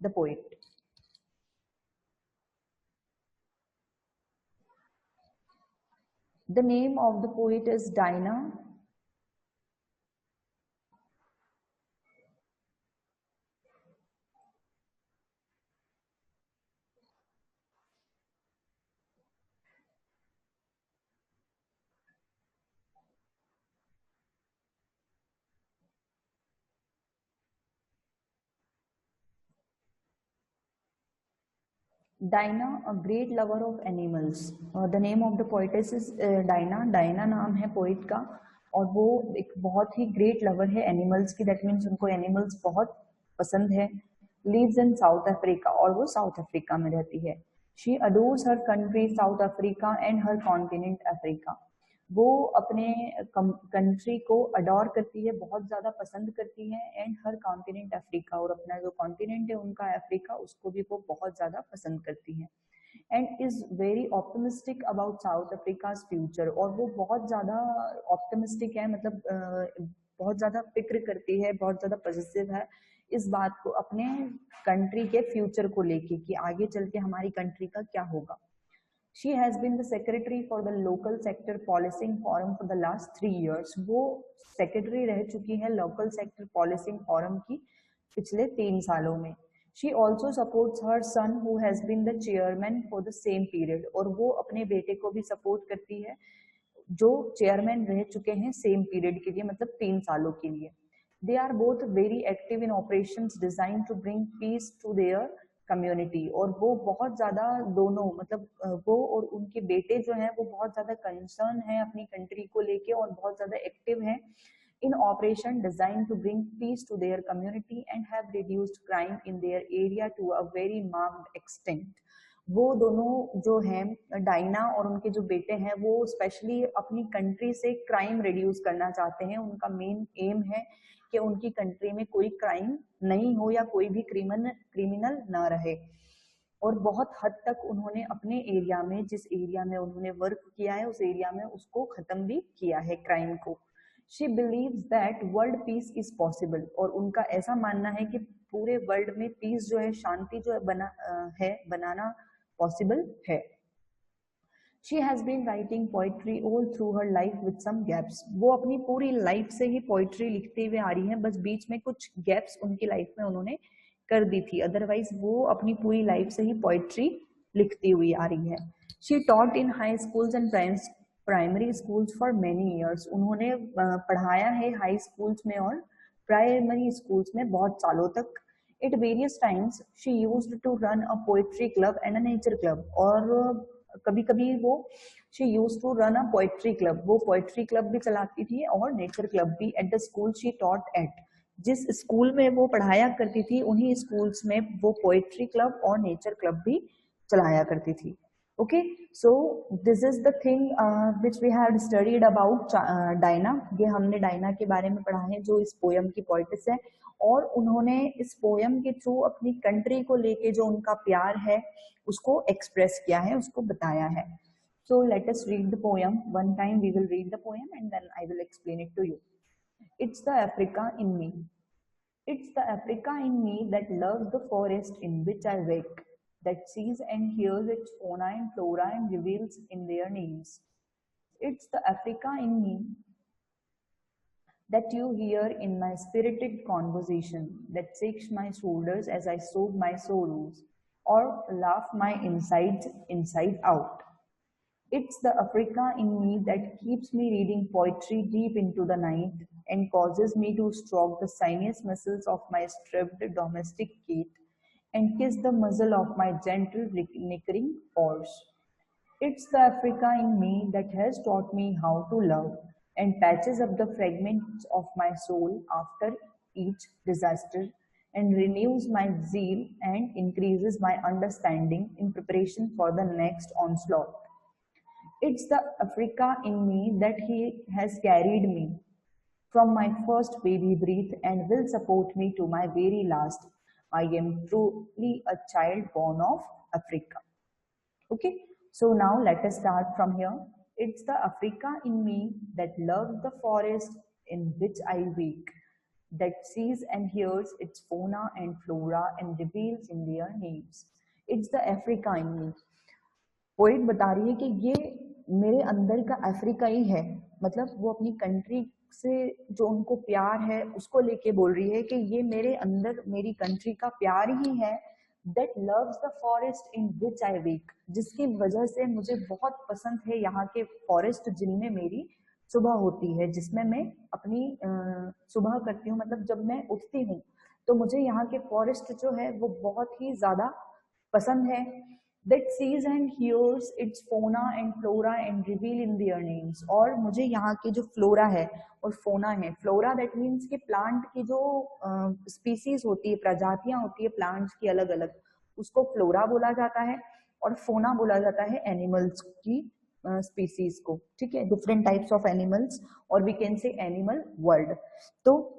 the poet. The name of the poet is Dinah. Dinah, a great lover of animals. The name of the poetess is Dinah. Dinah नाम है poet का और वो एक बहुत ही great lover है animals की. दैट मीन्स उनको एनिमल्स बहुत पसंद है. लिव्स इन साउथ अफ्रीका और वो साउथ अफ्रीका में रहती है. She adores her country south Africa and her continent Africa. वो अपने कंट्री को अडोर करती है, बहुत ज्यादा पसंद करती है. एंड हर कॉन्टिनेंट अफ्रीका, और अपना जो कॉन्टिनेंट है उनका अफ्रीका, उसको भी वो बहुत ज्यादा पसंद करती है. And is very optimistic about south Africa's future. और वो बहुत ज्यादा ऑप्टिमिस्टिक है, मतलब बहुत ज्यादा फिक्र करती है, बहुत ज्यादा पॉजिटिव है इस बात को अपने कंट्री के फ्यूचर को लेके कि आगे चल के हमारी कंट्री का क्या होगा. She has been the secretary for the local sector policing forum for the last 3 years. वो secretary रह चुकी है local sector policing forum की पिछले 3 सालों में. She also supports her son who has been the chairman for the same period. और वो अपने बेटे को भी support करती है जो chairman रह चुके हैं same period के लिए, मतलब 3 सालों के लिए. They are both very active in operations designed to bring peace to their community. और वो बहुत ज्यादा दोनों, मतलब वो और उनके बेटे जो हैं वो बहुत ज्यादा कंसर्न है अपनी कंट्री को लेके और बहुत ज्यादा एक्टिव हैं in operation designed to bring peace to their community and have reduced crime in their area to a very marked extent. वो दोनों जो हैं डायना और उनके जो बेटे हैं वो स्पेशली अपनी कंट्री से क्राइम रिड्यूस करना चाहते हैं. उनका मेन एम है कि उनकी कंट्री में कोई क्राइम नहीं हो या कोई भी क्रिमिनल ना रहे. और बहुत हद तक उन्होंने अपने एरिया में, जिस एरिया में उन्होंने वर्क किया है उस एरिया में उसको खत्म भी किया है क्राइम को. She believes that world peace is possible. और उनका ऐसा मानना है कि पूरे वर्ल्ड में पीस जो है, शांति जो है बनाना पॉसिबल है. She has been writing poetry all through her life with some gaps. वो अपनी पूरी लाइफ से ही पोइट्री लिखते हुए आ रही हैं, बस बीच में कुछ गैप्स उनकी लाइफ में उन्होंने कर दी थी. अदरवाइज वो अपनी पूरी लाइफ से ही पोइट्री लिखती हुई आ रही है. She taught in high schools and primary schools for many years. उन्होंने पढ़ाया है हाई स्कूल्स में और प्राइमरी स्कूल्स में बहुत सालों तक. At various times she used to run a poetry club and a nature club. और कभी कभी वो she used to run a poetry club, वो poetry club भी चलाती थी और nature club भी at the school she taught at. जिस स्कूल में वो पढ़ाया करती थी उन्हीं स्कूल्स में वो poetry club और nature club भी चलाया करती थी. Okay, so this is the thing which we had studied about Dinah. ये हमने डायना के बारे में पढ़ा है जो इस पोयम की पोइटिस है और उन्होंने इस पोयम के थ्रू अपनी कंट्री को लेके जो उनका प्यार है उसको एक्सप्रेस किया है, उसको बताया है. So let us read the poem. One time we will read the poem and then I will explain it to you. It's the Africa in me. It's the Africa in me that loves the forest in which I wake, that sees and hears its fauna and flora and reveals in their names. It's the Africa in me that you hear in my spirited conversation, that shakes my shoulders as I sob my sorrows, or laugh my insides inside out. It's the Africa in me that keeps me reading poetry deep into the night and causes me to stroke the sinuous muscles of my stripped domestic cat and kiss the muzzle of my gentle nickering horse. It's the Africa in me that has taught me how to love and patches up the fragments of my soul after each disaster and renews my zeal and increases my understanding in preparation for the next onslaught. It's the Africa in me that he has carried me from my first baby breath and will support me to my very last. I am truly a child born of Africa. Okay, so now let us start from here. It's the Africa in me that loves the forest in which I wake, that sees and hears its fauna and flora and reveals in their names. It's the Africa in me. Poet बता रही है कि ये मेरे अंदर का Africa ही है, मतलब वो अपनी कंट्री से जो उनको प्यार है उसको लेके बोल रही है कि ये मेरे अंदर मेरी कंट्री का प्यार ही है, that loves the forest in which I wake, जिसकी वजह से मुझे बहुत पसंद है यहाँ के फॉरेस्ट जिनमें मेरी सुबह होती है, जिसमें मैं अपनी सुबह करती हूँ, मतलब जब मैं उठती हूँ तो मुझे यहाँ के फॉरेस्ट जो है वो बहुत ही ज्यादा पसंद है. That sees and hears its fauna and flora and reveal in their names. और मुझे यहाँ के जो फ्लोरा है और फोना है, फ्लोरा दैट मीन्स कि प्लांट की जो स्पीसीज होती है, प्रजातियां होती है प्लांट्स की अलग अलग, उसको फ्लोरा बोला जाता है, और फोना बोला जाता है एनिमल्स की स्पीसीज को. ठीक है, डिफरेंट टाइप्स ऑफ एनिमल्स, और we can say animal world. तो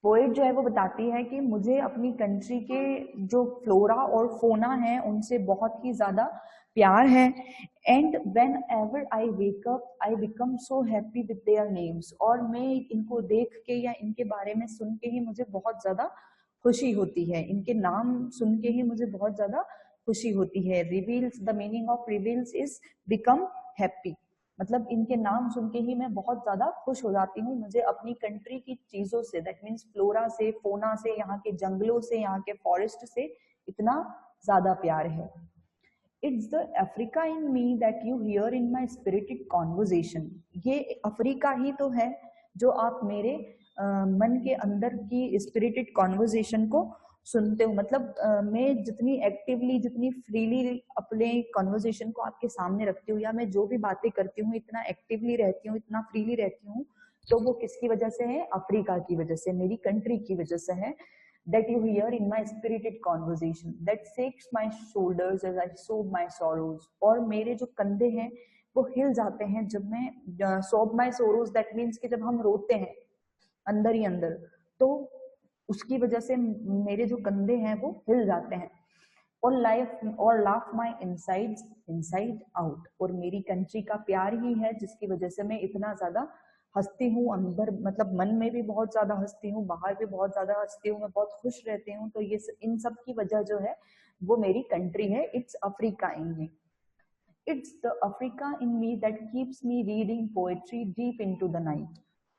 पोएट जो है वो बताती है कि मुझे अपनी कंट्री के जो फ्लोरा और फोना है उनसे बहुत ही ज्यादा प्यार है. And when ever I wake up I become so happy with their names, और मैं इनको देख के या इनके बारे में सुन के ही मुझे बहुत ज्यादा खुशी होती है, इनके नाम सुन के ही मुझे बहुत ज्यादा खुशी होती है. Reveals, the meaning of reveals is become happy, मतलब इनके नाम सुन के ही मैं बहुत ज्यादा खुश हो जाती हूँ. मुझे अपनी कंट्री की चीजों से, दैट मीन्स फ्लोरा से, फोना से, यहाँ के जंगलों से, यहाँ के फॉरेस्ट से इतना ज्यादा प्यार है. It's the Africa in me that you here in my spirited conversation. ये अफ्रीका ही तो है जो आप मेरे मन के अंदर की स्पिरिटेड कॉन्वर्जेशन को सुनते हो. मतलब मैं जितनी एक्टिवली, जितनी फ्रीली अपने कॉन्वर्जेशन को आपके सामने रखती हूँ, या मैं जो भी बातें करती हूँ इतना एक्टिवली रहती हूँ, इतना फ्रीली रहती हूँ, तो वो किसकी वजह से है? अफ्रीका की वजह से, मेरी कंट्री की वजह से है. That you hear in my spirited conversation that shakes my shoulders as I sob my sorrows. और मेरे जो कंधे हैं वो हिल जाते हैं जब मैं sob my sorrows, that means कि जब हम रोते हैं अंदर ही अंदर, तो उसकी वजह से मेरे जो कंधे हैं वो हिल जाते हैं. और लाइफ और लाफ माई इनसाइड आउट, और मेरी कंट्री का प्यार ही है जिसकी वजह से मैं इतना ज्यादा हंसती हूँ अंदर, मतलब मन में भी बहुत ज्यादा हंसती हूँ, बाहर भी बहुत ज्यादा हंसती हूँ, मैं बहुत खुश रहती हूँ. तो ये इन सब की वजह जो है वो मेरी कंट्री है. It's Africa in me. It's the Africa in me that keeps me reading poetry deep into the night.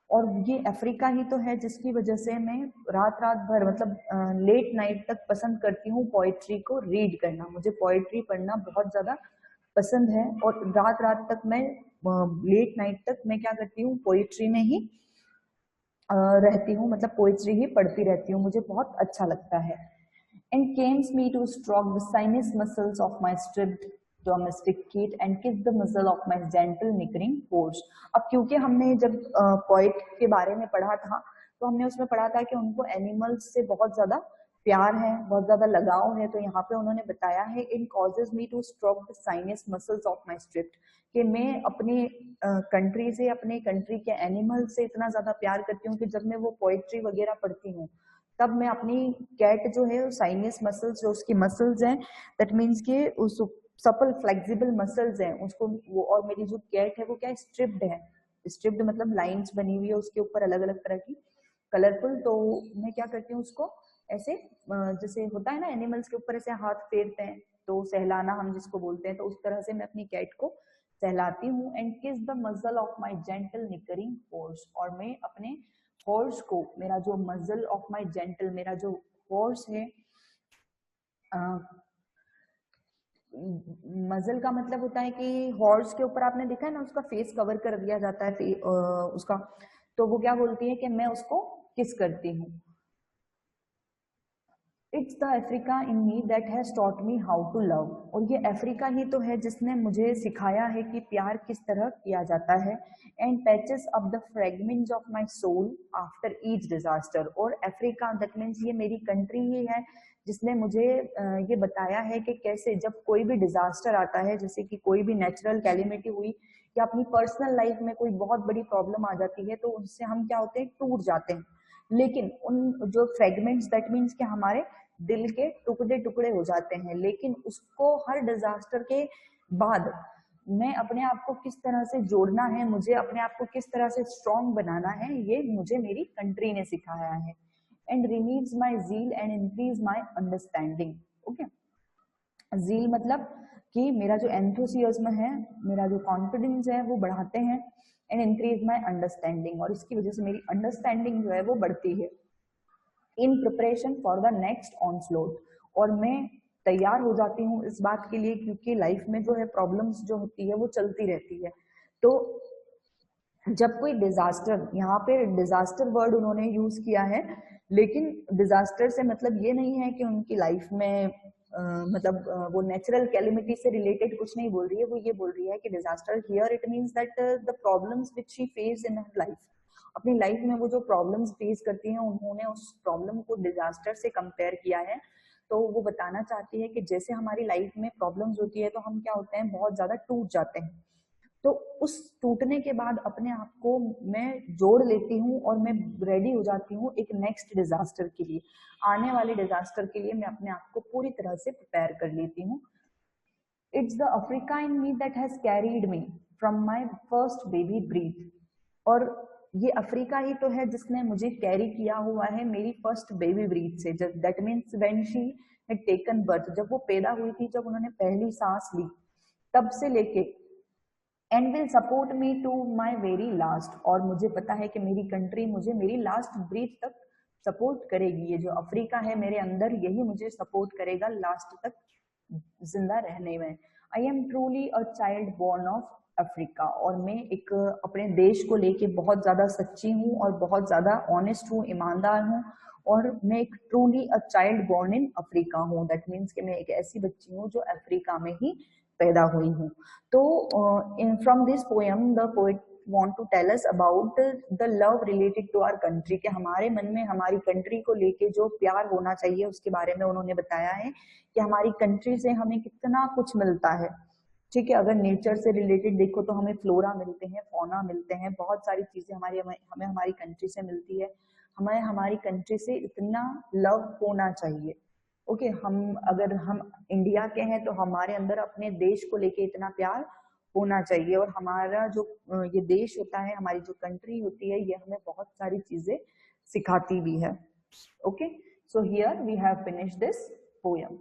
और ये अफ्रीका ही तो है जिसकी वजह से मैं रात रात भर, मतलब लेट नाइट तक पसंद करती हूँ पोएट्री को रीड करना. मुझे पोएट्री पढ़ना बहुत ज्यादा पसंद है, और रात रात तक मैं, लेट नाइट तक मैं क्या करती हूँ, पोएट्री में ही रहती हूँ, मतलब पोएट्री ही पढ़ती रहती हूँ, मुझे बहुत अच्छा लगता है. And calms me to stroke the sinus muscles of my striped domesticate and kiss the muzzle of my gentle nickering horse. अब क्योंकि हमने जब पोएट के बारे में पढ़ा था तो हमने उसमें पढ़ा था कि उनको एनिमल्स से बहुत ज्यादा प्यार है, बहुत ज्यादा लगाव है. तो यहाँ पे उन्होंने बताया है in causes me to stroke the sinus muscles of my spirit, कि मैं अपने कंट्री से, अपने कंट्री के एनिमल से इतना ज्यादा प्यार करती हूँ कि जब मैं वो पोएट्री वगैरह पढ़ती हूँ तब मैं अपनी कैट जो है साइनस मसल्स, जो उसकी मसल्स हैं, दैट मीन्स के उस सपल फ्लेक्सिबल मसल्स हैं उसको वो, और मेरी जो कैट है वो क्या स्ट्रिप्ड है. स्ट्रिप्ड मतलब लाइंस बनी हुई है उसके ऊपर अलग अलग तरह की कलरफुल. तो मैं क्या करती हूँ उसको ऐसे, जैसे होता है ना एनिमल्स के ऊपर ऐसे हाथ फेरते हैं तो सहलाना हम जिसको बोलते हैं, तो उस तरह से मैं अपनी कैट को सहलाती हूँ. एंड किस द मजल ऑफ माई जेंटल निकरिंग हॉर्स, और मैं अपने हॉर्स को, मेरा जो मजल ऑफ माई जेंटल, मेरा जो हॉर्स है, मजल का मतलब होता है कि हॉर्स के ऊपर आपने देखा है ना उसका फेस कवर कर दिया जाता है उसका, तो वो क्या बोलती है कि मैं उसको किस करती हूँ. It's the Africa in me that has taught me how to love, और ये अफ्रीका ही तो है जिसने मुझे सिखाया है कि प्यार किस तरह किया जाता है. And patches up the fragments of my soul after each disaster, और अफ्रीका दैट मीन्स ये मेरी कंट्री ही है जिसने मुझे ये बताया है कि कैसे जब कोई भी डिजास्टर आता है, जैसे कि कोई भी नेचुरल कैलिमिटी हुई या अपनी पर्सनल लाइफ में कोई बहुत बड़ी प्रॉब्लम आ जाती है, तो उससे हम क्या होते हैं, टूट जाते हैं. लेकिन उन जो फ्रेगमेंट्स, दैट मीन्स कि हमारे दिल के टुकड़े टुकड़े हो जाते हैं, लेकिन उसको हर डिजास्टर के बाद मैं अपने आप को किस तरह से जोड़ना है, मुझे अपने आप को किस तरह से स्ट्रॉन्ग बनाना है, ये मुझे मेरी कंट्री ने सिखाया है। And renews my zeal and increase my understanding. Okay, zeal मतलब कि मेरा जो एंथुसियाज्म है, मेरा जो कॉन्फिडेंस है वो बढ़ाते हैं। एंड इंक्रीज माई अंडरस्टैंडिंग, और इसकी वजह से मेरी अंडरस्टैंडिंग जो है वो बढ़ती है। In preparation for the next onslaught, और मैं तैयार हो जाती हूँ इस बात के लिए, क्योंकि लाइफ में जो है प्रॉब्लम्स जो होती है वो चलती रहती है। तो जब कोई डिजास्टर, यहाँ पे डिजास्टर वर्ड उन्होंने यूज किया है, लेकिन डिजास्टर से मतलब ये नहीं है कि उनकी लाइफ में वो नेचुरल कैलिमिटी से रिलेटेड कुछ नहीं बोल रही है, वो ये बोल रही है कि disaster here it means that the problems which she face in her life, अपनी लाइफ में वो जो प्रॉब्लम्स फेस करती हैं उन्होंने उस प्रॉब्लम को डिजास्टर से कंपेयर किया है। तो वो बताना चाहती है कि जैसे हमारी लाइफ में प्रॉब्लम्स होती है तो हम क्या होते हैं, बहुत ज्यादा टूट जाते हैं, तो उस टूटने के बाद अपने आप को मैं जोड़ लेती हूँ और मैं रेडी हो जाती हूँ एक नेक्स्ट डिजास्टर के लिए, आने वाले डिजास्टर के लिए मैं अपने आप को पूरी तरह से प्रिपेयर कर लेती हूँ। It's the Africa in me that has carried me from my first baby breath, और ये अफ्रीका ही तो है जिसने मुझे कैरी किया हुआ है मेरी फर्स्ट बेबी ब्रीथ से। That means when she had taken birth, जब वो पैदा हुई थी, जब उन्होंने पहली सांस ली, तब से लेके and will support me to my very last, और मुझे पता है कि मेरी कंट्री मुझे मेरी लास्ट ब्रीथ तक सपोर्ट करेगी। ये जो अफ्रीका है मेरे अंदर, यही मुझे सपोर्ट करेगा लास्ट तक जिंदा रहने में। I am truly a child born of Africa, और मैं एक अपने देश को लेके बहुत ज्यादा सच्ची हूँ और बहुत ज्यादा ऑनेस्ट हूँ, ईमानदार हूँ, और मैं एक truly a child born in Africa हूँ। दैट मीन्स कि मैं एक ऐसी बच्ची हूँ जो अफ्रीका में ही पैदा हुई हूँ। तो from this poem the poet want to tell us about the love related to our country, कि हमारे मन में हमारी कंट्री को लेके जो प्यार होना चाहिए उसके बारे में उन्होंने बताया है कि हमारी कंट्री से हमें कितना कुछ मिलता है। ठीक है, अगर नेचर से रिलेटेड देखो तो हमें फ्लोरा मिलते हैं, फौना मिलते हैं, बहुत सारी चीजें हमें हमारी कंट्री से मिलती है। हमें हमारी कंट्री से इतना लव होना चाहिए। ओके, अगर हम इंडिया के हैं तो हमारे अंदर अपने देश को लेके इतना प्यार होना चाहिए, और हमारा जो ये देश होता है, हमारी जो कंट्री होती है, ये हमें बहुत सारी चीजें सिखाती भी है। Okay, so here we have finished this poem.